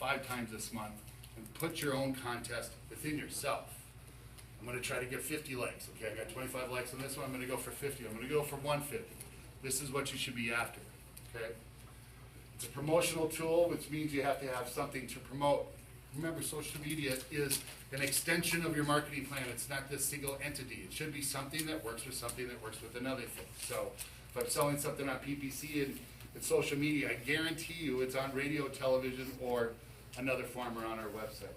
5 times this month and put your own contest within yourself. I'm going to try to get 50 likes. Okay, I got 25 likes on this one. I'm going to go for 50. I'm going to go for 150. This is what you should be after. Okay, it's a promotional tool, which means you have to have something to promote. Remember, social media is an extension of your marketing plan. It's not this single entity. It should be something that works with something that works with another thing. So if I'm selling something on PPC and social media, I guarantee you it's on radio, television, or another form or on our website.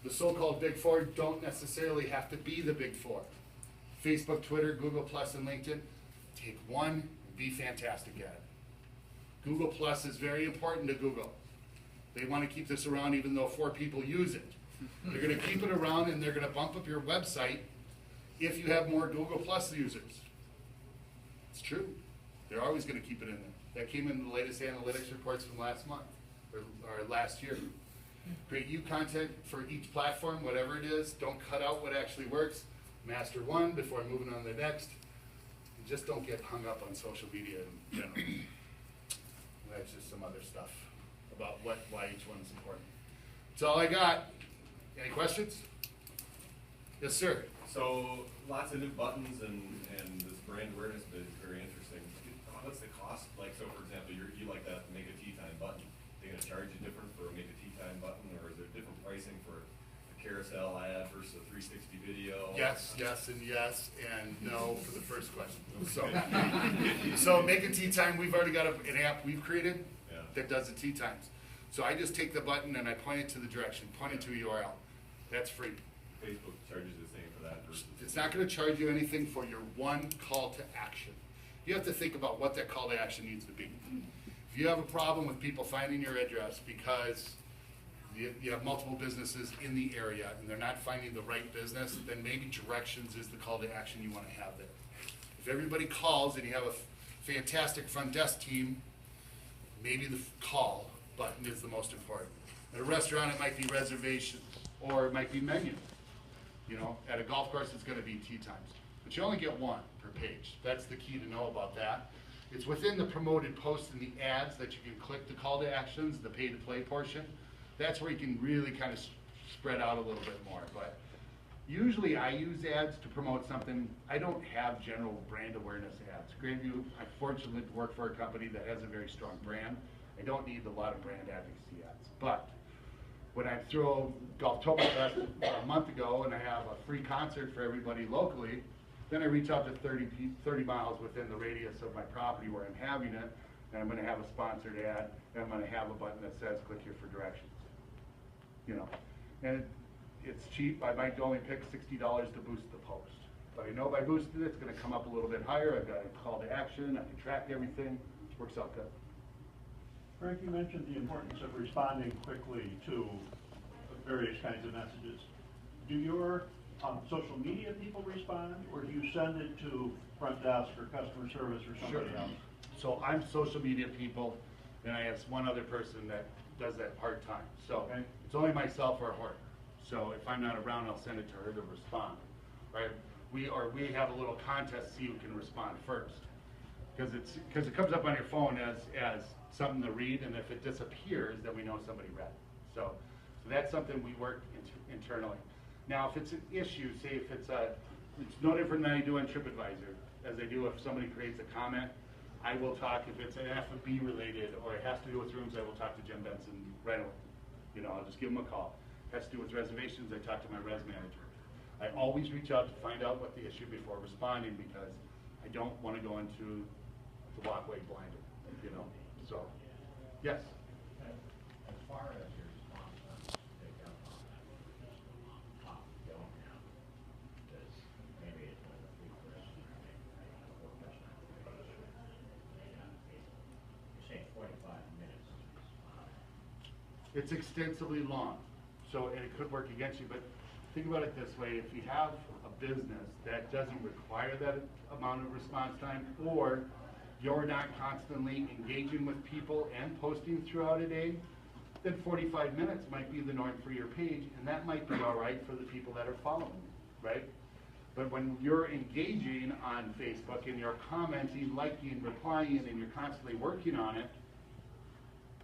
The so-called Big Four don't necessarily have to be the Big Four. Facebook, Twitter, Google Plus, and LinkedIn, take one and be fantastic at it. Google Plus is very important to Google. They want to keep this around even though 4 people use it. They're going to keep it around and they're going to bump up your website if you have more Google Plus users. It's true. They're always going to keep it in there. That came in the latest analytics reports from last month, or last year. Create you content for each platform, whatever it is. Don't cut out what actually works. Master one before moving on to the next. And just don't get hung up on social media in general. That's just some other stuff about why each one is important. That's all I got. Any questions? Yes, sir. So lots of new buttons and this brand awareness bit is very interesting. What's the cost? Like, so for example, you like that Make a Tea Time button. They're going to charge you different for a Make a Tea Time button, or is there different pricing for a carousel ad versus a 360 video? Yes, yes, and no for the first question. So Make a Tea Time, we've already got an app we've created that does the tea times. So I just take the button and I point it to the direction, point it to a URL. That's free. Facebook charges the same for that versus... It's not going to charge you anything for your one call to action. You have to think about what that call to action needs to be. If you have a problem with people finding your address because you have multiple businesses in the area and they're not finding the right business, then maybe directions is the call to action you want to have there. If everybody calls and you have a fantastic front desk team, maybe the call button is the most important. At a restaurant, it might be reservations, or it might be menu. You know, at a golf course, it's going to be tea times. But you only get one per page. That's the key to know about that. It's within the promoted posts and the ads that you can click the call to actions, the pay to play portion. That's where you can really kind of spread out a little bit more. But usually I use ads to promote something. I don't have general brand awareness ads. Grandview, I'm fortunate to work for a company that has a very strong brand. I don't need a lot of brand advocacy ads. But when I throw Golftoberfest a month ago and I have a free concert for everybody locally, then I reach out to 30 miles within the radius of my property where I'm having it, and I'm going to have a sponsored ad, and I'm going to have a button that says click here for directions. You know, and it's cheap. I might only pick $60 to boost the post. But I know by boosting it, it's going to come up a little bit higher. I've got a call to action. I can track everything. It works out good. Frank, you mentioned the importance of responding quickly to various kinds of messages. Do your social media people respond, or do you send it to front desk or customer service or somebody else? So I'm social media people, and I have one other person that does that part-time. So it's only myself or Horton. So if I'm not around, I'll send it to her to respond, right? We have a little contest to see who can respond first, because it comes up on your phone as something to read, and if it disappears, then we know somebody read it. So that's something we work internally. Now, if it's an issue, say if it's no different than I do on TripAdvisor, as I do if somebody creates a comment. I will talk, if it's an F&B related or it has to do with rooms, I will talk to Jim Benson right away. You know, I'll just give him a call. It has to do with reservations, I talk to my res manager. I always reach out to find out what the issue before responding, because I don't want to go into the walkway blinded, you know. So, yes? As far as your response time, pick up on that, don't have, because maybe it's like a 3-person or maybe a 4-person operation. You say 45 minutes to respond. It's extensively long, so and it could work against you, but think about it this way: if you have a business that doesn't require that amount of response time, or you're not constantly engaging with people and posting throughout a day, then 45 minutes might be the norm for your page, and that might be all right for the people that are following you, right? But when you're engaging on Facebook and you're commenting, liking, replying, and you're constantly working on it,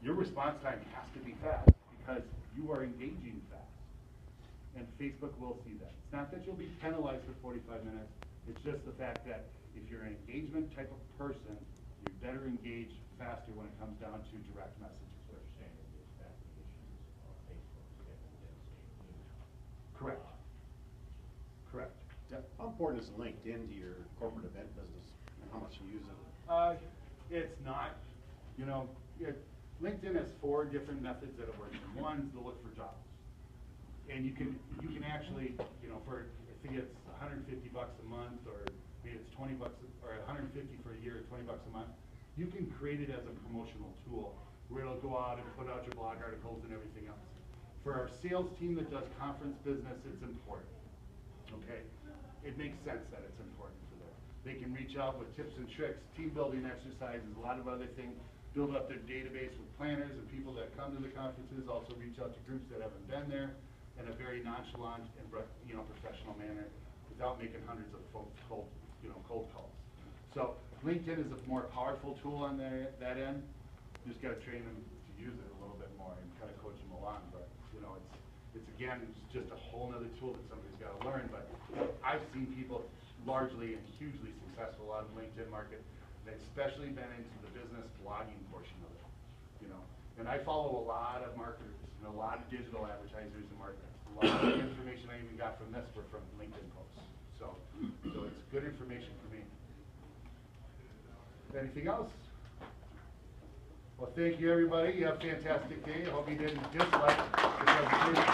your response time has to be fast, because you are engaging fast. And Facebook will see that. It's not that you'll be penalized for 45 minutes, it's just the fact that if you're an engagement type of person, you're better engaged faster when it comes down to direct messages. So you're saying that the investigations on Facebook is different than say email? Correct. Correct. Yep. How important is LinkedIn to your corporate event business, and how much you use it? It's not, you know, LinkedIn has 4 different methods that it works in. One's to look for jobs. And you can actually, you know, for, I think it's $150 a month, or maybe it's $20 or $150 for a year, $20 a month. You can create it as a promotional tool where it'll go out and put out your blog articles and everything else. For our sales team that does conference business, it's important. Okay, it makes sense that it's important for them. They can reach out with tips and tricks, team building exercises, a lot of other things, build up their database with planners and people that come to the conferences, also reach out to groups that haven't been there in a very nonchalant and, you know, professional manner without making hundreds of cold calls. So LinkedIn is a more powerful tool on that end. You just gotta train them to use it a little bit more and kind of coach them along, but you know, it's again, it's just a whole nother tool that somebody's gotta learn, but I've seen people largely and hugely successful out of the LinkedIn market, and especially been into the business blogging portion of it, you know. And I follow a lot of marketers and a lot of digital advertisers and marketers. A lot of the information I even got from this were from LinkedIn posts. So it's good information for me. Anything else? Well, thank you, everybody. You have a fantastic day. I hope you didn't dislike the presentation.